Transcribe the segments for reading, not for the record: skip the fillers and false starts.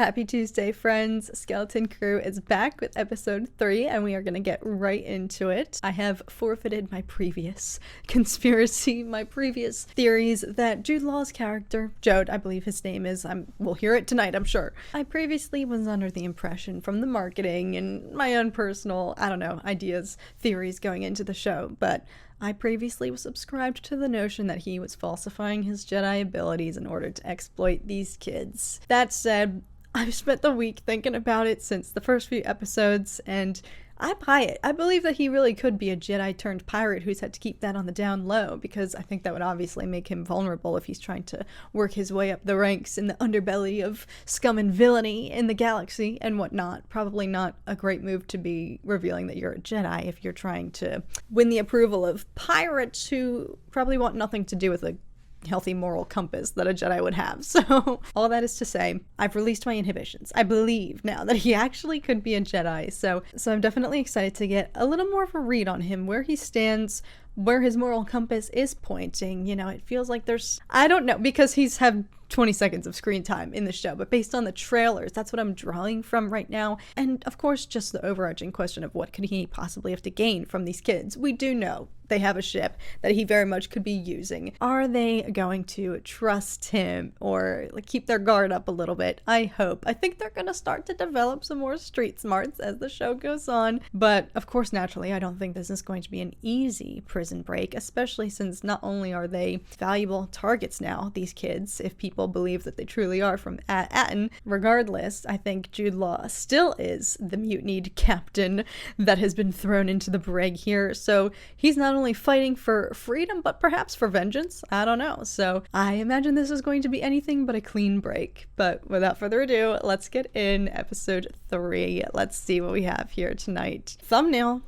Happy Tuesday, friends. Skeleton Crew is back with episode 3, and we are going to get right into it. I have forfeited my previous conspiracy, my previous theories that Jude Law's character, Jode, I believe his name is, we'll hear it tonight, I'm sure. I previously was under the impression from the marketing and my own personal, ideas, theories going into the show, but I previously was subscribed to the notion that he was falsifying his Jedi abilities in order to exploit these kids. That said, I've spent the week thinking about it since the first few episodes, and I buy it. I believe that he really could be a Jedi turned pirate who's had to keep that on the down low, because I think that would obviously make him vulnerable if he's trying to work his way up the ranks in the underbelly of scum and villainy in the galaxy and whatnot. Probably not a great move to be revealing that you're a Jedi if you're trying to win the approval of pirates who probably want nothing to do with a healthy moral compass that a Jedi would have. So all that is to say, I've released my inhibitions. I believe now that he actually could be a Jedi. So I'm definitely excited to get a little more of a read on him, where he stands, where his moral compass is pointing. You know, it feels like I don't know, because he's had 20 seconds of screen time in the show, but based on the trailers, that's what I'm drawing from right now. And of course, just the overarching question of what could he possibly have to gain from these kids. We do know they have a ship that he very much could be using. Are they going to trust him or keep their guard up a little bit? I hope. I think they're going to start to develop some more street smarts as the show goes on. But of course, naturally, I don't think this is going to be an easy prison break, especially since not only are they valuable targets now, these kids, if people believe that they truly are from Anton. Regardless, I think Jude Law still is the mutinied captain that has been thrown into the brig here. So he's not only fighting for freedom, but perhaps for vengeance. I don't know. So I imagine this is going to be anything but a clean break. But without further ado, let's get in episode 3. Let's see what we have here tonight. Thumbnail.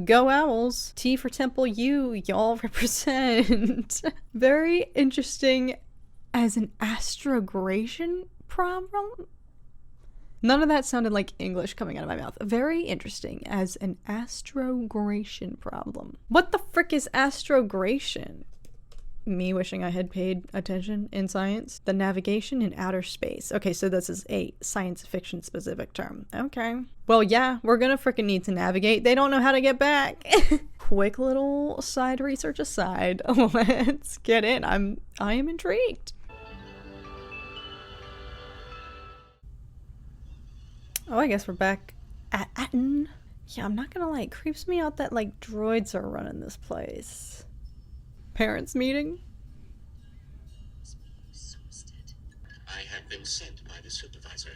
Go Owls. T for Temple U. Y'all represent. Very interesting as an astrogration problem. None of that sounded like English coming out of my mouth. Very interesting as an astrogration problem. What the frick is astrogration? Me wishing I had paid attention in science. The navigation in outer space. Okay, so this is a science fiction specific term. Okay. Well, yeah, we're gonna frickin' need to navigate. They don't know how to get back. Quick little side research aside. Let's get in. I am intrigued. Oh, I guess we're back at Anton. Yeah, I'm not gonna lie, it creeps me out that droids are running this place. Parents meeting? I have been sent by the supervisor.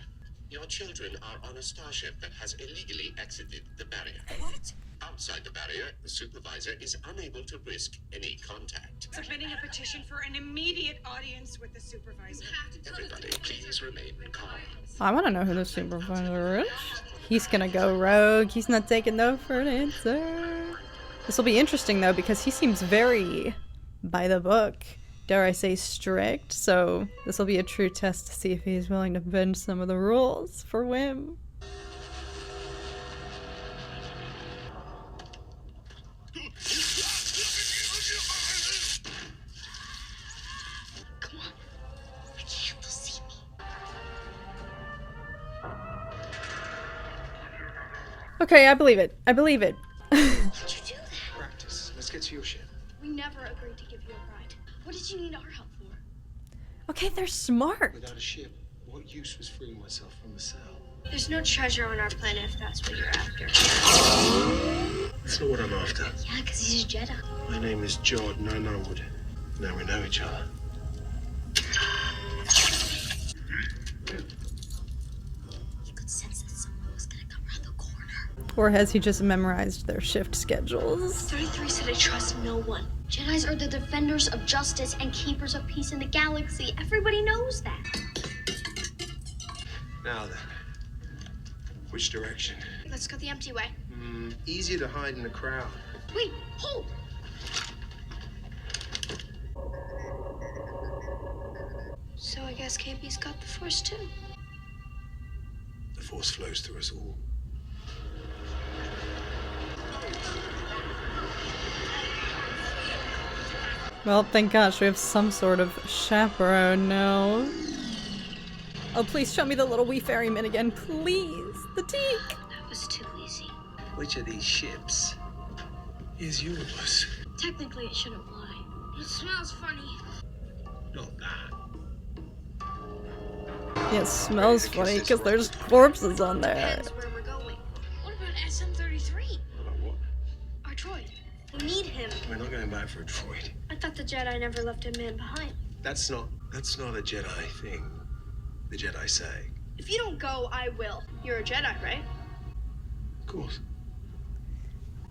Your children are on a starship that has illegally exited the barrier. What? Outside the barrier, the supervisor is unable to risk any contact. Submitting a petition for an immediate audience with the supervisor. Everybody, please remain calm. I want to know who the supervisor is. He's gonna go rogue. He's not taking no for an answer. This will be interesting though, because he seems very by the book. Dare I say strict? So this will be a true test to see if he's willing to bend some of the rules for whim. Okay, I believe it. I believe it. How'd you do that? Practice. Let's get to your ship. We never agreed to give you a ride. What did you need our help for? Okay, they're smart. Without a ship, what use was freeing myself from the cell? There's no treasure on our planet if that's what you're after. That's not what I'm after. Yeah, because he's a Jedi. My name is Jordan. I know Wood. Now we know each other. You could sense that someone was gonna come around the corner. Or has he just memorized their shift schedules? 33 said to trust no one. Jedis are the defenders of justice and keepers of peace in the galaxy. Everybody knows that. Now then, which direction? Let's go the empty way. Easier to hide in the crowd. Wait, hold! So I guess KB's got the Force too. The Force flows through us all. Well, thank gosh we have some sort of chaperone now. Oh, please show me the little wee ferryman again, please. The teak. That was too easy. Which of these ships is yours? Technically, it shouldn't lie. It smells funny. Not that. Yeah, it smells funny because there's corpses on there. Depends where we're going. What about SM-33? About what? Our droid. We need him. We're not going back for a droid. I thought the Jedi never left a man behind. That's not a Jedi thing. The Jedi say. If you don't go, I will. You're a Jedi, right? Of course.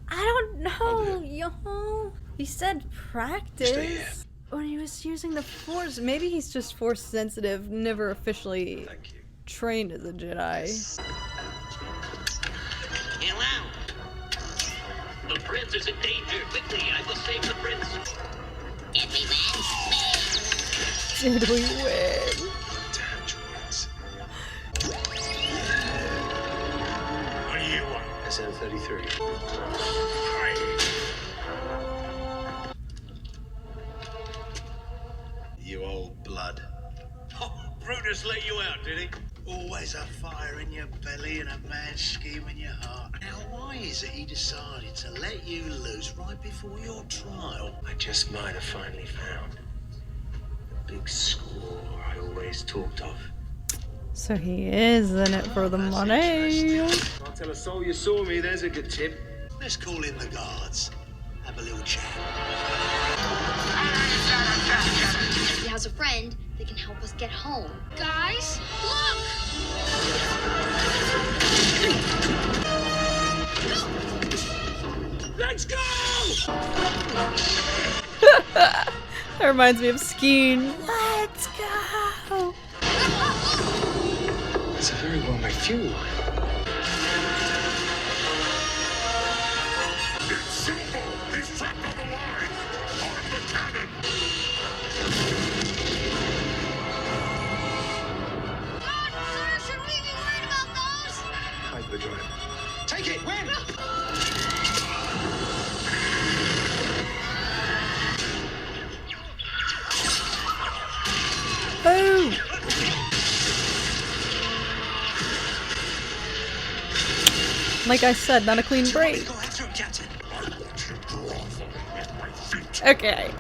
I don't know, yo. He said Stay here. practice when he was using the Force. Maybe he's just Force sensitive, never officially Thank you. trained as a Jedi. Hello. The prince is in danger. Quickly, I will save the prince. Did we win? Did we win? Damn droids. What do you want? SM-33. You old blood. Oh, Brutus let you out, did he? Always a fire in your belly and a mad scheme in your heart. Now, why is it he decided to let you loose right before your trial? I just might have finally found the big score I always talked of. So he is in it for the money. Can't tell a soul you saw me, there's a good tip. Let's call in the guards. Have a little chat. If he has a friend, they can help us get home. Guys, look! Let's go! That reminds me of skiing. Let's go. It's a very well-made fuel line. He's trapped on the line! Arm the cannon! Sir, should we be worried about those? Hide the driver. Take it, win! Boom. Like I said, not a clean break. Go after him, Captain. Okay.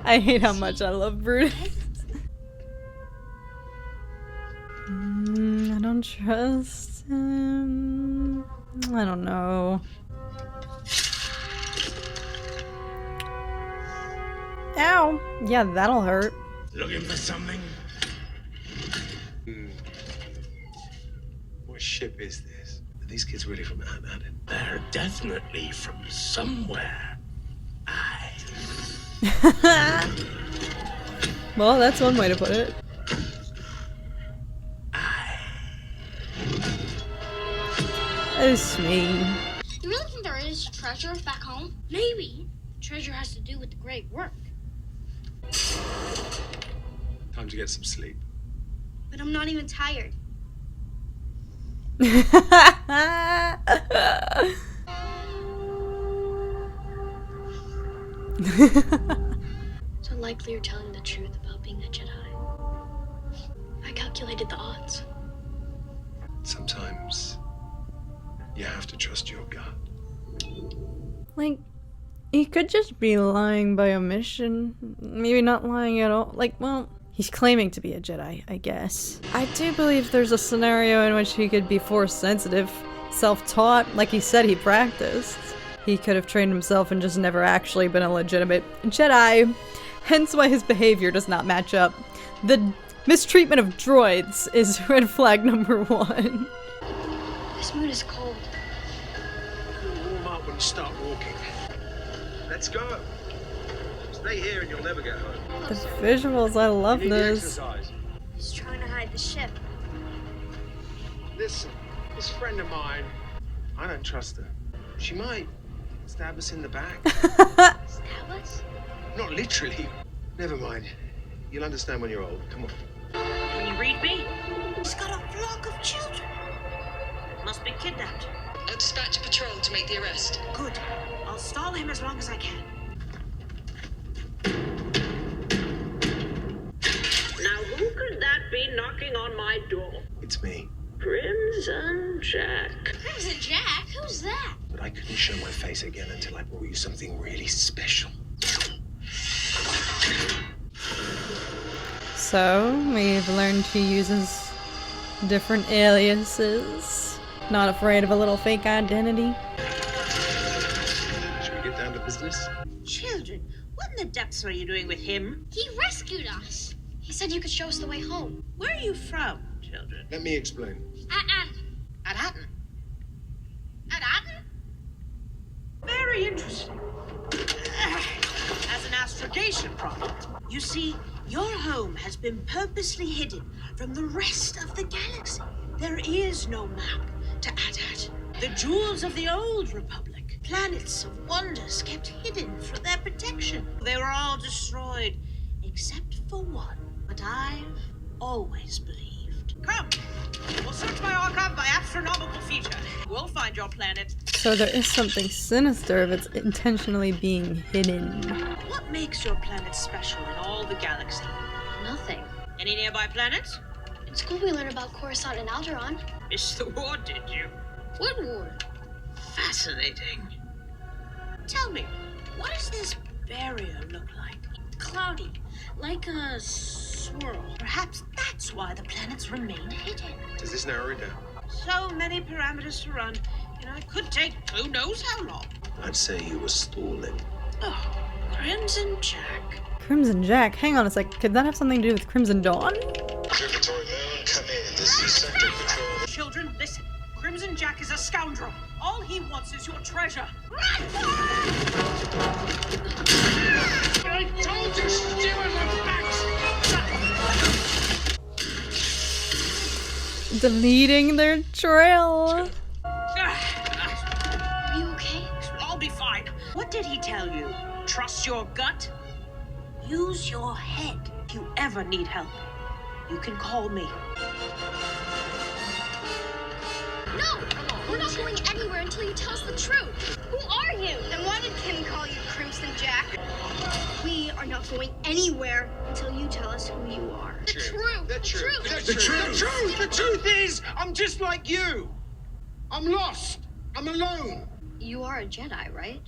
I hate how much I love Brutus. I don't trust him. I don't know. Ow! Yeah, that'll hurt. Looking for something? What ship is this? Are these kids really from Anton? They're definitely from somewhere. Well, that's one way to put it. It's me. You really think there is treasure back home? Maybe. Treasure has to do with the great work. Time to get some sleep. But I'm not even tired. So likely you're telling the truth about being a Jedi. I calculated the odds. Sometimes you have to trust your gut. Like, he could just be lying by omission. Maybe not lying at all. Like, well, he's claiming to be a Jedi, I guess. I do believe there's a scenario in which he could be Force sensitive, self-taught. Like he said, he practiced. He could have trained himself and just never actually been a legitimate Jedi. Hence why his behavior does not match up. The mistreatment of droids is red flag number 1. This moon is cold. You'll warm up when you start walking. Let's go. Stay here and you'll never get home. The visuals, I love You need the this. exercise. He's trying to hide the ship. Listen, this friend of mine, I don't trust her. She might stab us in the back. Stab us? Not literally. Never mind. You'll understand when you're old. Come on. Can you read me? He's got a flock of children. Must be kidnapped. I'll dispatch a patrol to make the arrest. Good. I'll stall him as long as I can. Now, who could that be my door. It's me. Crimson Jack. Crimson Jack? Who's that? But I couldn't show my face again until I brought you something really special. So, we've learned he uses different aliases. Not afraid of a little fake identity. Should we get down to business? Children, what in the depths are you doing with him? He rescued us. He said you could show us the way home. Where are you from, children? Let me explain. At Hatton. At Hatton? Very interesting. As an astrogation product, you see, your home has been purposely hidden from the rest of the galaxy. There is no map to Adat. The jewels of the old Republic, planets of wonders kept hidden for their protection. They were all destroyed, except for one. But I've always believed. Come, we'll search my archive by astronomical feature. We'll find your planet. So there is something sinister if it's intentionally being hidden. What makes your planet special in all the galaxy? Nothing. Any nearby planets? In school we learned about Coruscant and Alderaan. Missed the war, did you? What war? Fascinating. Tell me, what does this barrier look like? Cloudy, like a swirl. Perhaps that's why the planets remain hidden. Does this narrow it down? So many parameters to run. You know, it could take who knows how long. I'd say you were stalling. Oh, Crimson Jack. Crimson Jack? Hang on a sec. Could that have something to do with Crimson Dawn? Observatory Moon, come in. This is Sector Patrol. Children, listen. Crimson Jack is a scoundrel. All he wants is your treasure. I told you, steal the facts! Deleting their trail. Are you okay? I'll be fine. What did he tell you? Trust your gut? Use your head. If you ever need help, you can call me. No! We're not going anywhere until you tell us the truth. Who are you? And why did Kim call you Crimson Jack? We are not going anywhere until you tell us who you are. The truth! The truth is, I'm just like you. I'm lost. I'm alone. You are a Jedi, right?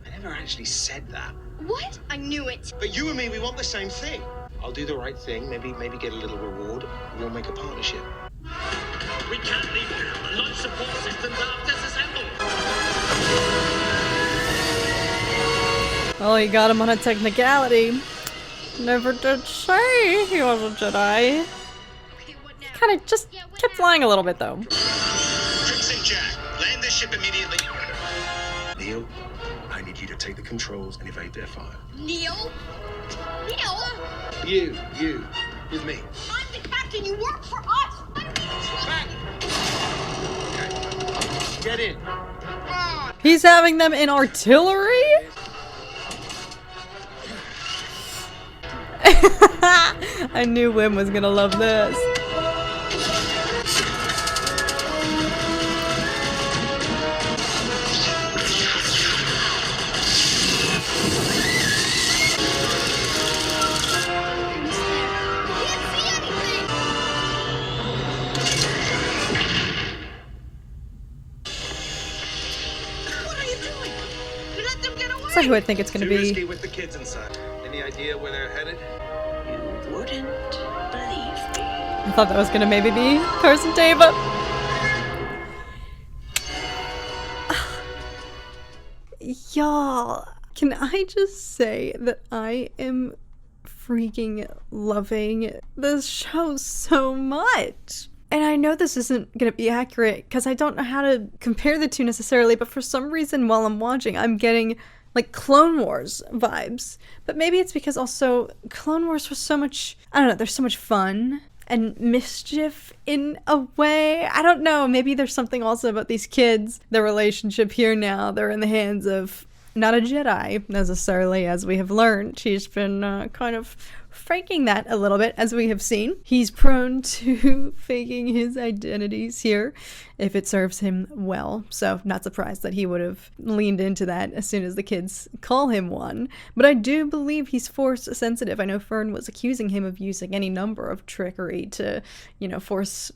I never actually said that. What? I knew it. But you and me, we want the same thing. I'll do the right thing, maybe get a little reward. We'll make a partnership. We can't leave now. The launch support systems are disassembled. Well, he got him on a technicality. Never did say he was a Jedi. Okay, what now? Kind of just kept flying a little bit, though. Crimson Jack, land this ship immediately. Neil, I need you to take the controls and evade their fire. Neil? Neil? You, with me. I'm the captain. You work for us. Back. Okay. Get in. He's having them in artillery? I knew Wim was gonna love this. That's not who I think it's gonna Too be. risky with the kids inside. Any idea where they're headed? You wouldn't believe me. I thought that was gonna maybe be Carson Tava. Y'all, can I just say that I am freaking loving this show so much? And I know this isn't gonna be accurate because I don't know how to compare the two necessarily, but for some reason while I'm watching, I'm getting like Clone Wars vibes. But maybe it's because also Clone Wars was so much, I don't know, there's so much fun and mischief in a way. I don't know, maybe there's something also about these kids, their relationship here now. They're in the hands of not a Jedi necessarily, as we have learned. She's been kind of faking that a little bit, as we have seen. He's prone to faking his identities here if it serves him well. So not surprised that he would have leaned into that as soon as the kids call him one. But I do believe he's force sensitive. I know Fern was accusing him of using any number of trickery to, force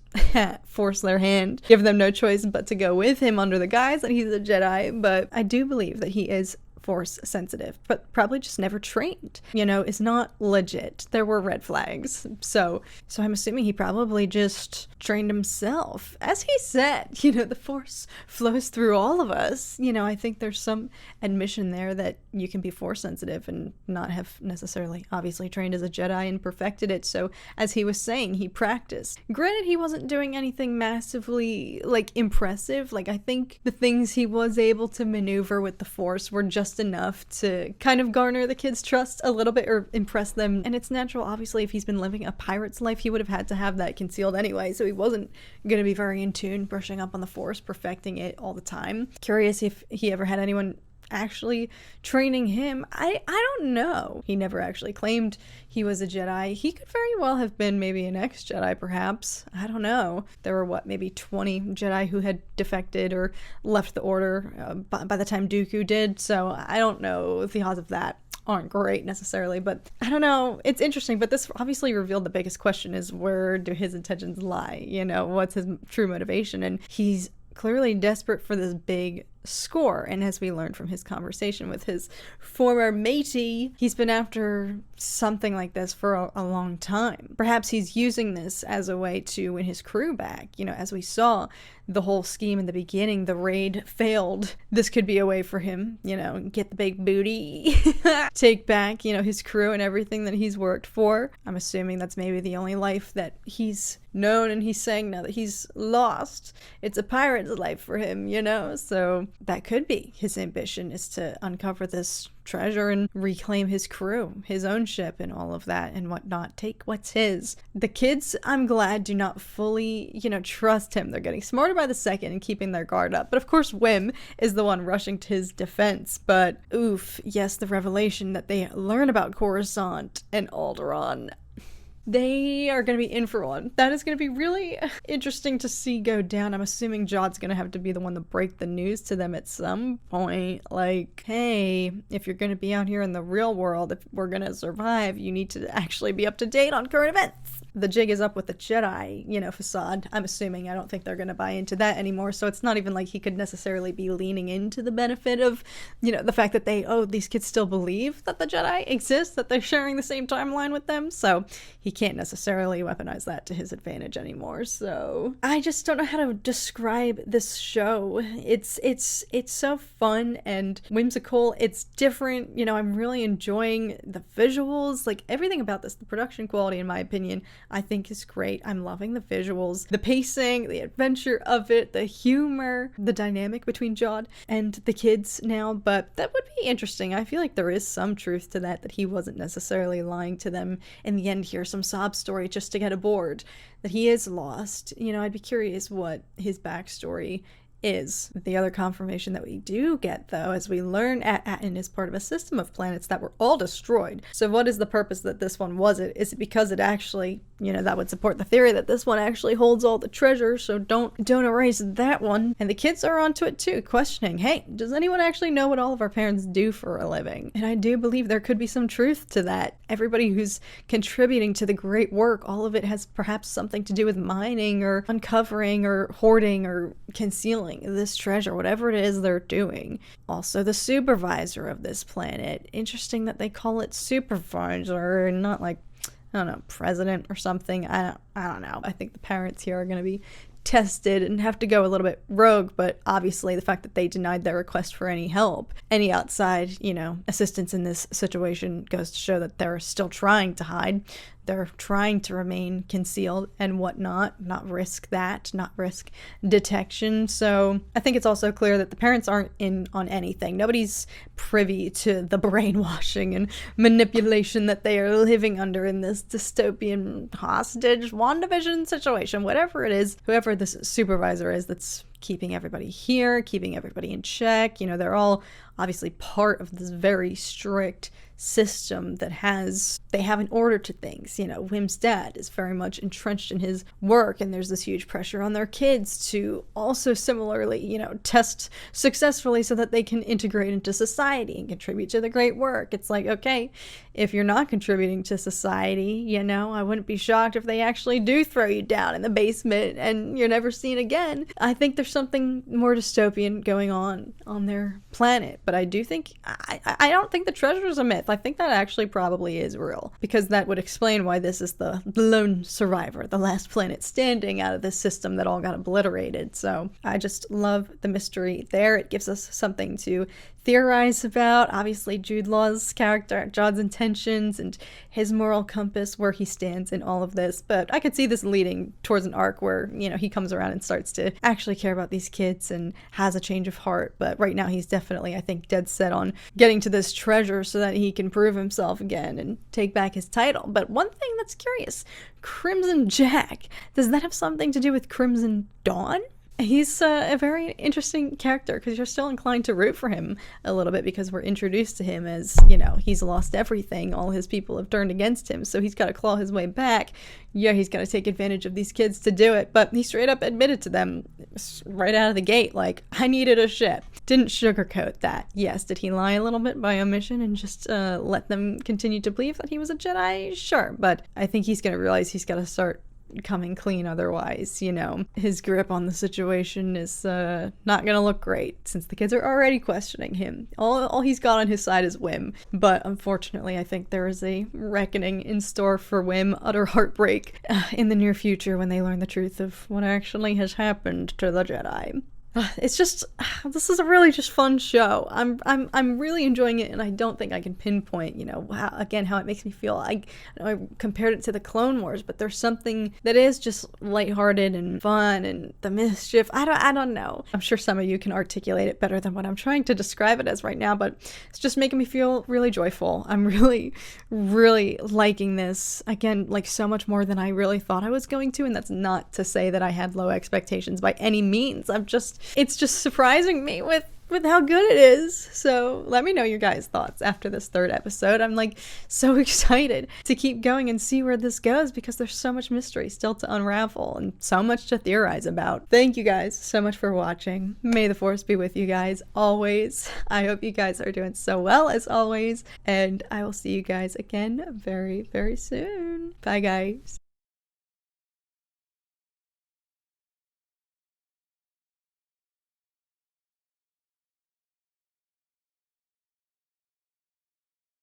their hand, give them no choice but to go with him under the guise that he's a Jedi. But I do believe that he is force sensitive, but probably just never trained, is not legit. There were red flags. So I'm assuming he probably just trained himself. As he said, the force flows through all of us. I think there's some admission there that you can be force sensitive and not have necessarily obviously trained as a Jedi and perfected it. So as he was saying, he practiced. Granted, he wasn't doing anything massively impressive. I think the things he was able to maneuver with the force were just enough to kind of garner the kids' trust a little bit or impress them. And it's natural, obviously, if he's been living a pirate's life, he would have had to have that concealed anyway. So he wasn't going to be very in tune, brushing up on the force, perfecting it all the time. Curious if he ever had anyone actually training him. I don't know. He never actually claimed he was a Jedi. He could very well have been maybe an ex-Jedi, perhaps. I don't know. There were, maybe 20 Jedi who had defected or left the Order by the time Dooku did, so I don't know if the odds of that aren't great necessarily, but I don't know. It's interesting, but this obviously revealed the biggest question is, where do his intentions lie? What's his true motivation? And he's clearly desperate for this big score, and as we learned from his conversation with his former matey, he's been after something like this for a long time. Perhaps he's using this as a way to win his crew back. As we saw, the whole scheme in the beginning, the raid failed. This could be a way for him, get the big booty, take back, his crew and everything that he's worked for. I'm assuming that's maybe the only life that he's known, and he's saying now that he's lost, it's a pirate's life for him, so that could be his ambition, is to uncover this treasure and reclaim his crew, his own ship and all of that and whatnot. Take what's his. The kids, I'm glad, do not fully, trust him. They're getting smarter by the second and keeping their guard up. But of course, Wim is the one rushing to his defense. But oof, yes, the revelation that they learn about Coruscant and Alderaan, they are going to be in for one. That is going to be really interesting to see go down. I'm assuming Jod's going to have to be the one to break the news to them at some point. Hey, if you're going to be out here in the real world, if we're going to survive, you need to actually be up to date on current events. The jig is up with the Jedi, facade. I'm assuming. I don't think they're going to buy into that anymore. So it's not even like he could necessarily be leaning into the benefit of, the fact that these kids still believe that the Jedi exist, that they're sharing the same timeline with them. So he can't necessarily weaponize that to his advantage anymore. So I just don't know how to describe this show. It's so fun and whimsical. It's different. I'm really enjoying the visuals, everything about this. The production quality, in my opinion, I think is great. I'm loving the visuals, the pacing, the adventure of it, the humor, the dynamic between Jod and the kids now. But that would be interesting. I feel like there is some truth to that he wasn't necessarily lying to them in the end here, some sob story just to get aboard, that he is lost. I'd be curious what his backstory is. The other confirmation that we do get, though, as we learn Aten is part of a system of planets that were all destroyed. So what is the purpose that this one wasn't? Is it because it actually, that would support the theory that this one actually holds all the treasure, so don't erase that one. And the kids are onto it too, questioning, hey, does anyone actually know what all of our parents do for a living? And I do believe there could be some truth to that. Everybody who's contributing to the great work, all of it has perhaps something to do with mining or uncovering or hoarding or concealing this treasure, whatever it is they're doing. Also, the supervisor of this planet. Interesting that they call it supervisor and not president or something. I don't know. I think the parents here are going to be tested and have to go a little bit rogue, but obviously the fact that they denied their request for any help, any outside, assistance in this situation goes to show that they're still trying to hide. They're trying to remain concealed and whatnot, not risk detection. So I think it's also clear that the parents aren't in on anything. Nobody's privy to the brainwashing and manipulation that they are living under in this dystopian hostage WandaVision situation, whatever it is, whoever this supervisor is that's keeping everybody here, keeping everybody in check. They're all obviously part of this very strict system that they have an order to things. You know, Wim's dad is very much entrenched in his work, and there's this huge pressure on their kids to also similarly, you know, test successfully so that they can integrate into society and contribute to the great work. It's like, okay, if you're not contributing to society, you know, I wouldn't be shocked if they actually do throw you down in the basement and you're never seen again. I think there's something more dystopian going on their planet, but I do think, I don't think the treasure is a myth. I think that actually probably is real, because that would explain why this is the lone survivor, the last planet standing out of this system that all got obliterated. So I just love the mystery there. It gives us something to theorize about. Obviously, Jude Law's character, John's intentions, and his moral compass, where he stands in all of this. But I could see this leading towards an arc where, you know, he comes around and starts to actually care about these kids and has a change of heart. But right now, he's definitely, I think, dead set on getting to this treasure so that he can prove himself again and take back his title. But one thing that's curious, Crimson Jack, does that have something to do with Crimson Dawn? He's a very interesting character, because you're still inclined to root for him a little bit, because we're introduced to him as, you know, he's lost everything. All his people have turned against him, so he's got to claw his way back. Yeah, he's got to take advantage of these kids to do it, but he straight up admitted to them right out of the gate, like, I needed a ship. Didn't sugarcoat that. Yes, did he lie a little bit by omission and just let them continue to believe that he was a Jedi? Sure, but I think he's going to realize he's got to start coming clean, otherwise, you know, his grip on the situation is not gonna look great, since the kids are already questioning him. All he's got on his side is Wim, but unfortunately I think there is a reckoning in store for Wim, utter heartbreak in the near future when they learn the truth of what actually has happened to the Jedi. It's just, this is a really just fun show. I'm really enjoying it, and I don't think I can pinpoint, you know, how it makes me feel. I compared it to the Clone Wars, but there's something that is just lighthearted and fun, and the mischief. I don't know. I'm sure some of you can articulate it better than what I'm trying to describe it as right now, but it's just making me feel really joyful. I'm really, really liking this. Again, like, so much more than I really thought I was going to, and that's not to say that I had low expectations by any means. It's just surprising me with how good it is. So let me know your guys' thoughts after this third episode. I'm like so excited to keep going and see where this goes, because there's so much mystery still to unravel and so much to theorize about. Thank you guys so much for watching. May the Force be with you guys always. I hope you guys are doing so well as always, and I will see you guys again very, very soon. Bye guys.